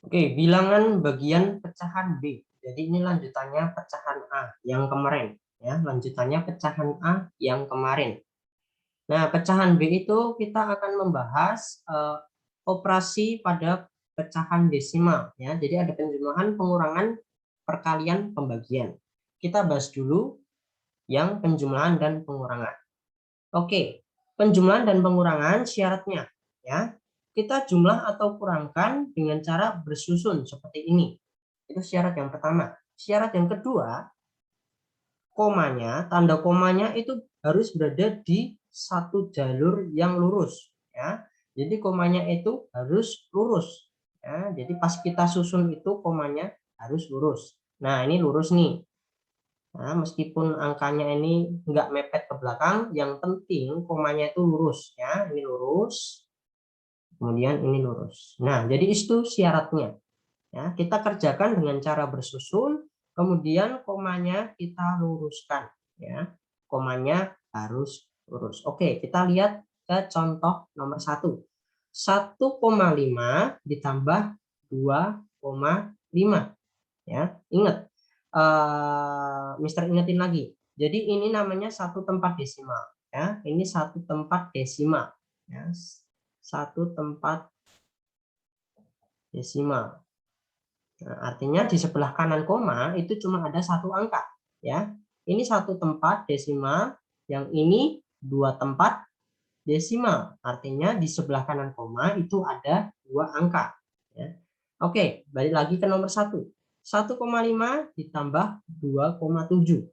Oke, bilangan bagian pecahan B. Jadi ini lanjutannya pecahan A yang kemarin, ya. Lanjutannya pecahan A yang kemarin. Nah, pecahan B itu kita akan membahas operasi pada pecahan desimal, ya. Jadi ada penjumlahan, pengurangan, perkalian, pembagian. Kita bahas dulu yang penjumlahan dan pengurangan. Oke, penjumlahan dan pengurangan syaratnya, ya. Kita jumlah atau kurangkan dengan cara bersusun seperti ini. Itu syarat yang pertama. Syarat yang kedua, komanya, tanda komanya itu harus berada di satu jalur yang lurus, ya. Jadi komanya itu harus lurus, ya. Jadi pas kita susun itu komanya harus lurus. Nah, ini lurus nih. Nah, meskipun angkanya ini nggak mepet ke belakang, yang penting komanya itu lurus, ya. Ini lurus, kemudian ini lurus. Nah, jadi itu syaratnya. Ya, kita kerjakan dengan cara bersusun, kemudian komanya kita luruskan, ya. Komanya harus lurus. Oke, kita lihat ke contoh nomor 1. 1,5 ditambah 2,5, ya. Ingat, Mister ingetin lagi. Jadi ini namanya satu tempat desimal, ya. Ini satu tempat desimal, ya. Satu tempat desimal. Nah, artinya di sebelah kanan koma itu cuma ada satu angka, ya. Ini satu tempat desimal, yang ini dua tempat desimal. Artinya di sebelah kanan koma itu ada dua angka, ya. Oke, balik lagi ke nomor 1. 1,5 ditambah 2,7.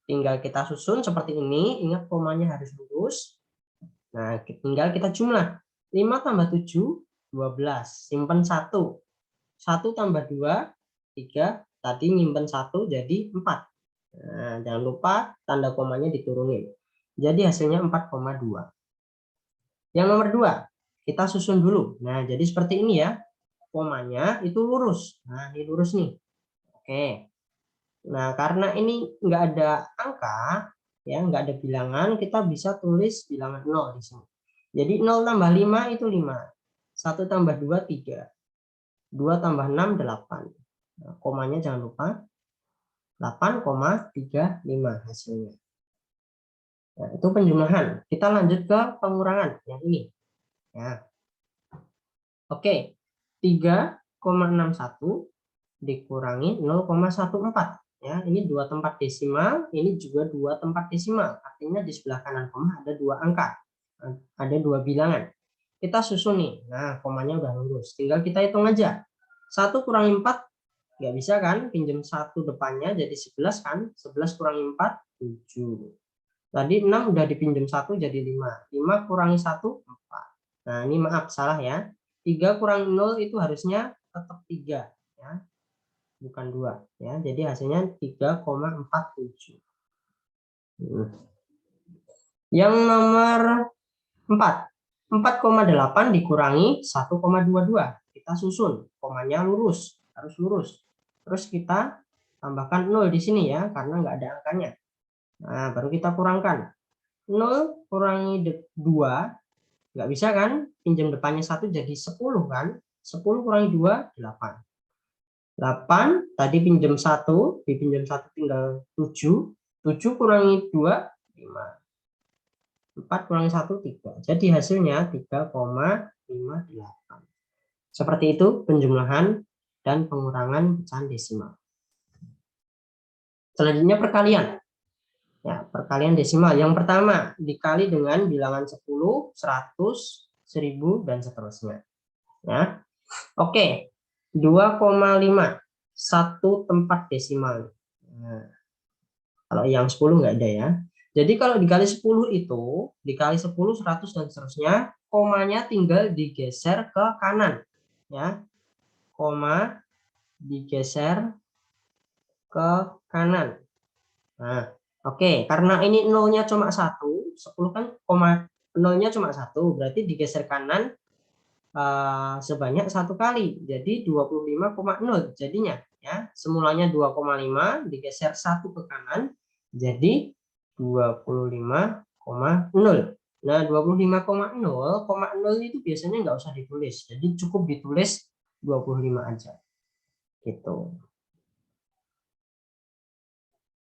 Tinggal kita susun seperti ini, ingat komanya harus lurus. Nah, tinggal kita jumlah. 5 tambah 7, 12. Simpan 1. 1 tambah 2, 3. Tadi nyimpen 1 jadi 4. Nah, jangan lupa tanda komanya diturunin. Jadi hasilnya 4,2. Yang nomor 2, kita susun dulu. Nah, jadi seperti ini ya. Komanya itu lurus. Nah, ini lurus nih. Oke. Nah, karena ini nggak ada angka, ya, nggak ada bilangan, kita bisa tulis bilangan 0 di sini. Jadi 0 tambah 5 itu 5. 1 tambah 2, 3. 2 tambah 6, 8. Nah, komanya jangan lupa. 8,35 hasilnya. Nah, itu penjumlahan. Kita lanjut ke pengurangan yang ini. Ya. Oke, 3,61 dikurangi 0,14. Ya, ini dua tempat desimal, ini juga dua tempat desimal. Artinya di sebelah kanan koma ada dua angka, ada dua bilangan. Kita susun nih. Nah, komanya udah lurus. Tinggal kita hitung aja. 1 kurangi 4 nggak bisa kan? Pinjam 1 depannya jadi 11 kan? 11 kurangi 4, 7. Tadi 6 udah dipinjam 1 jadi 5. 5 kurangi 1, 4. Nah, ini maaf salah ya. 3 kurangi 0 itu harusnya tetap 3. Ya. Bukan 2. Ya. Jadi hasilnya 3,47. Yang nomor 4. 4,8 dikurangi 1,22. Kita susun. Komanya lurus. Harus lurus. Terus kita tambahkan 0 di sini ya. Karena nggak ada angkanya. Nah, baru kita kurangkan. 0 kurangi 2, nggak bisa kan? Pinjam depannya 1 jadi 10 kan? 10 kurangi 2, 8. 8, tadi pinjam 1, dipinjam 1 tinggal 7. 7 kurangi 2, 5. 4 kurangi 1, 3. Jadi hasilnya 3,58. Seperti itu penjumlahan dan pengurangan pecahan desimal. Selanjutnya perkalian. Ya, perkalian desimal. Yang pertama dikali dengan bilangan 10, 100, 1000 dan seterusnya. Ya. Oke. 2,5 satu tempat desimal. Nah, kalau yang 10 nggak ada ya. Jadi kalau dikali 10 itu, dikali 10, 100 dan seterusnya, komanya tinggal digeser ke kanan. Ya. Koma digeser ke kanan. Nah, oke, karena ini nolnya cuma 1, 10 kan koma nolnya cuma 1, berarti digeser kanan sebanyak 1 kali. Jadi 25,0 jadinya ya. Semulanya 2,5 digeser 1 ke kanan jadi 25,0. Nah, 25,0, koma 0 itu biasanya nggak usah ditulis. Jadi cukup ditulis 25 aja. Gitu.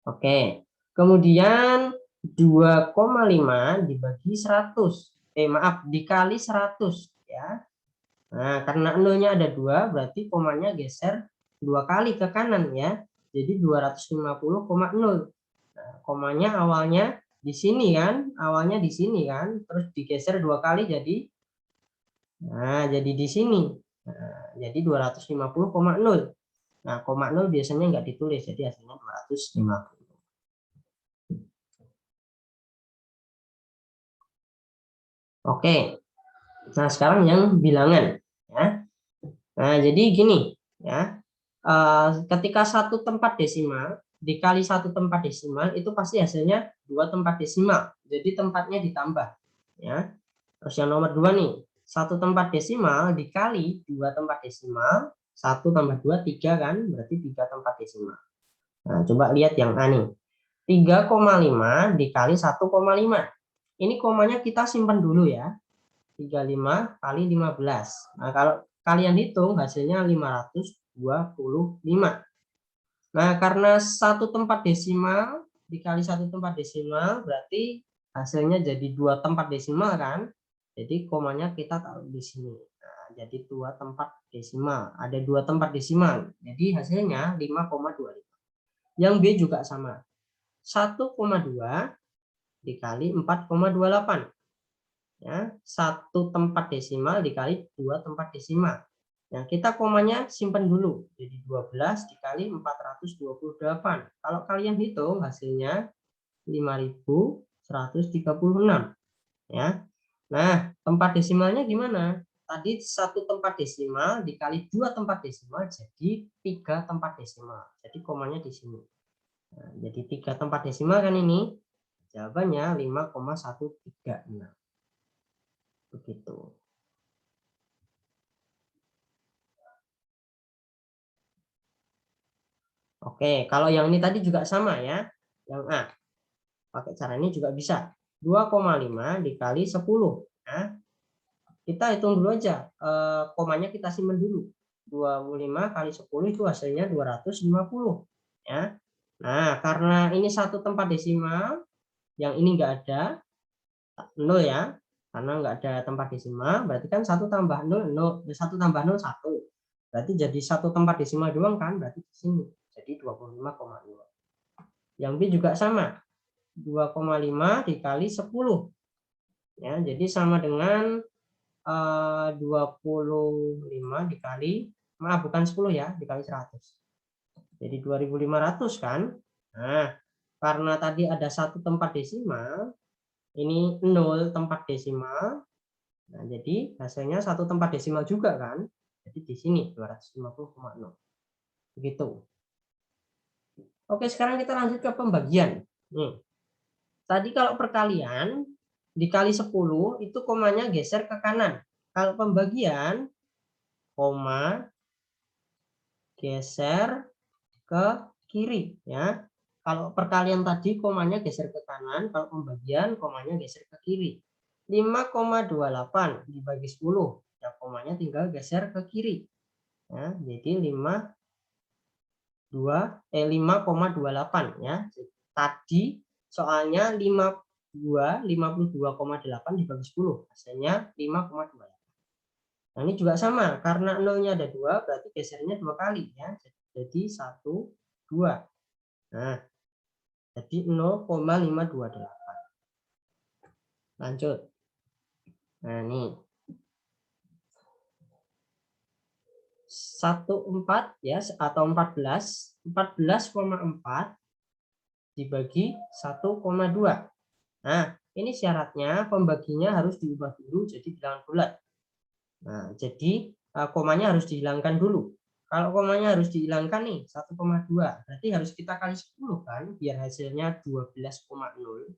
Oke. Kemudian 2,5 dibagi 100. Maaf, dikali 100 ya. Nah, karena nolnya ada 2, berarti komanya geser 2 kali ke kanan ya. Jadi 250,0. Nah, komanya awalnya di sini kan, terus digeser 2 kali jadi di sini. Nah, jadi 250,0. Nah, koma 0 biasanya nggak ditulis, jadi hasilnya 250. Oke. Nah, sekarang yang bilangan ya. Nah, jadi gini ya. Ketika satu tempat desimal dikali satu tempat desimal itu pasti hasilnya 2 tempat desimal. Jadi tempatnya ditambah ya. Terus yang nomor 2 nih, satu tempat desimal dikali 2 tempat desimal, 1 tambah 2 3 kan, berarti 3 tempat desimal. Nah, coba lihat yang A nih. 3,5 dikali 1,5. Ini komanya kita simpan dulu ya. 35 kali 15. Nah, kalau kalian hitung hasilnya 525. Nah, karena satu tempat desimal dikali satu tempat desimal berarti hasilnya jadi 2 tempat desimal kan? Jadi komanya kita taruh di sini. Nah, jadi 2 tempat desimal. Ada 2 tempat desimal. Jadi hasilnya 5,25. Yang B juga sama. 1,2 dikali 4,28. Ya, 1 tempat desimal dikali 2 tempat desimal. Nah, kita komanya simpan dulu. Jadi 12 dikali 428. Kalau kalian hitung hasilnya 5.136 ya. Nah, tempat desimalnya gimana? Tadi 1 tempat desimal dikali 2 tempat desimal jadi 3 tempat desimal. Jadi komanya di sini. Nah, jadi 3 tempat desimal kan ini. Jawabannya 5,136. Begitu. Oke, kalau yang ini tadi juga sama ya. Yang A. Pakai cara ini juga bisa. 2,5 dikali 10. Nah, kita hitung dulu aja. Komanya kita simpan dulu. 25 kali 10 itu hasilnya 250. Ya. Nah, karena ini satu tempat desimal, yang ini enggak ada, 0 ya. Karena enggak ada tempat desimal, berarti kan 1 tambah 0, 0. 1 tambah 0, 1. Berarti jadi satu tempat desimal doang kan, berarti di sini. Jadi 25,0. Yang B juga sama. 2,5 dikali 10. Ya, jadi sama dengan 25 dikali, maaf bukan 10 ya, dikali 100. Jadi 2.500 kan. Nah, karena tadi ada satu tempat desimal, ini 0 tempat desimal. Nah, jadi hasilnya satu tempat desimal juga kan. Jadi di sini 250,0. Begitu. Oke, sekarang kita lanjut ke pembagian. Nih. Tadi kalau perkalian dikali 10 itu komanya geser ke kanan. Kalau pembagian koma geser ke kiri ya. Kalau perkalian tadi komanya geser ke kanan, kalau pembagian komanya geser ke kiri. 5,28 dibagi 10, ya komanya tinggal geser ke kiri. Ya, jadi 5,28 ya. Tadi soalnya 52,8 dibagi 10, hasilnya 5,28. Nah, ini juga sama, karena nolnya ada 2, berarti gesernya 2 kali ya. Jadi 1, 2. Nah, jadi 0,528. Lanjut. Nah, ini 14 ya atau 14,4 dibagi 1,2. Nah, ini syaratnya pembaginya harus diubah dulu jadi bilangan bulat. Nah, jadi komanya harus dihilangkan dulu. Kalau komanya harus dihilangkan nih 1,2, berarti harus kita kali 10 kan, biar hasilnya 12,0.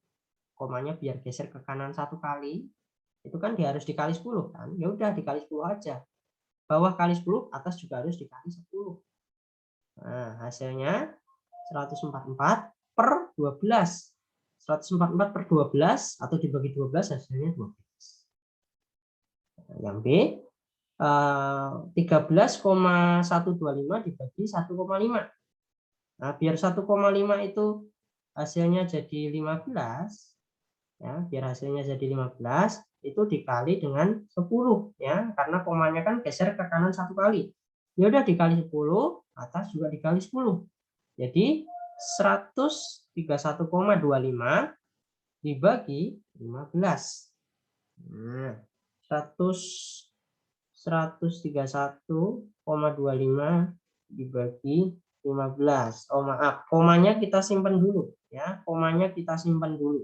Komanya biar geser ke kanan 1 kali. Itu kan dia harus dikali 10 kan. Ya udah dikali 10 aja. Bawah kali 10, atas juga harus dikali 10. Nah, hasilnya 144 per 12. 144 per 12 atau dibagi 12 hasilnya 12. Yang B, 13,125 dibagi 1,5. Nah, biar 1,5 itu hasilnya jadi 15, ya, biar hasilnya jadi 15, itu dikali dengan 10, ya, karena komanya kan geser ke kanan satu kali. Ya udah dikali 10, atas juga dikali 10. Jadi 131,25 dibagi 15. Nah, 131,25 dibagi 15. Oh maaf, komanya kita simpan dulu, ya. Komanya kita simpan dulu.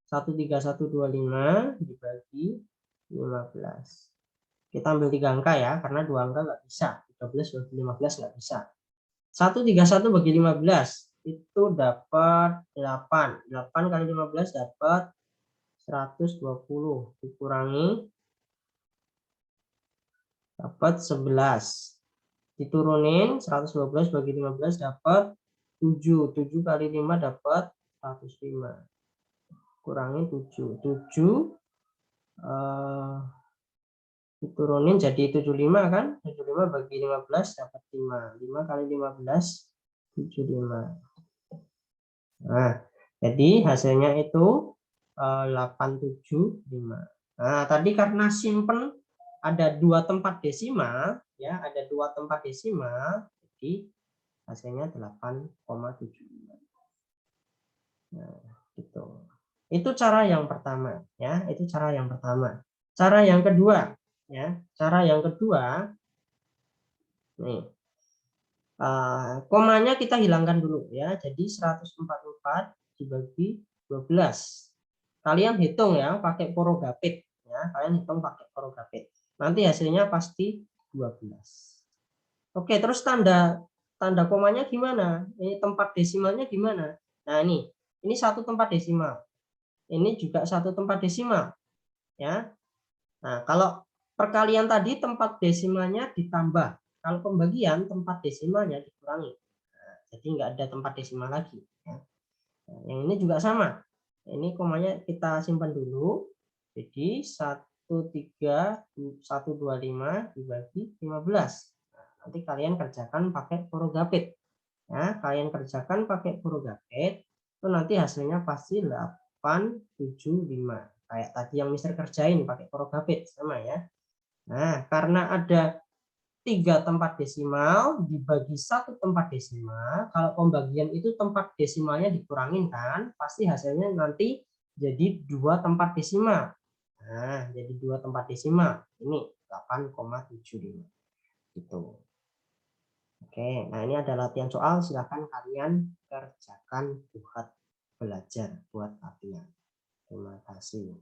13125 dibagi 15. Kita ambil 3 angka ya, karena 2 angka nggak bisa. 13 bagi 15 nggak bisa. 131 bagi 15 itu dapat 8. 8 kali 15 dapat 120. Dikurangi dapat 11. Diturunin 112 bagi 15 dapat 7. 7 kali 5 dapat 105. Kurangi 7. 7 diturunin jadi 75 kan? 75 bagi 15 dapat 5. 5 kali 15 75. Nah, jadi hasilnya itu 875. Nah, tadi karena simpen ada 2 tempat desimal, ya, ada 2 tempat desimal, jadi hasilnya 8,75. Nah, gitu. Itu cara yang pertama, ya, itu cara yang pertama. Cara yang kedua, ya, cara yang kedua, nih, komanya kita hilangkan dulu, ya, jadi 144 dibagi 12. Kalian hitung ya, pakai porogapit, ya, kalian hitung pakai porogapit. Nanti hasilnya pasti 12. Oke, terus tanda komanya gimana? Ini tempat desimalnya gimana? Nah, ini satu tempat desimal. Ini juga satu tempat desimal, ya. Nah, kalau perkalian tadi tempat desimalnya ditambah, kalau pembagian tempat desimalnya dikurangi. Nah, jadi nggak ada tempat desimal lagi, ya. Nah, yang ini juga sama. Ini komanya kita simpan dulu. Jadi 13125 dibagi 15. Nah, nanti kalian kerjakan pakai porogapit. Ya, kalian kerjakan pakai porogapit, itu nanti hasilnya pasti 875. Kayak tadi yang Mister kerjain pakai porogapit sama ya. Nah, karena ada 3 tempat desimal dibagi 1 tempat desimal, kalau pembagian itu tempat desimalnya dikurangin kan, pasti hasilnya nanti jadi 2 tempat desimal. Nah, jadi 2 tempat desimal. Ini 8,75. Gitu. Oke, nah ini ada latihan soal, silakan kalian kerjakan buat belajar, buat latihan. Terima kasih.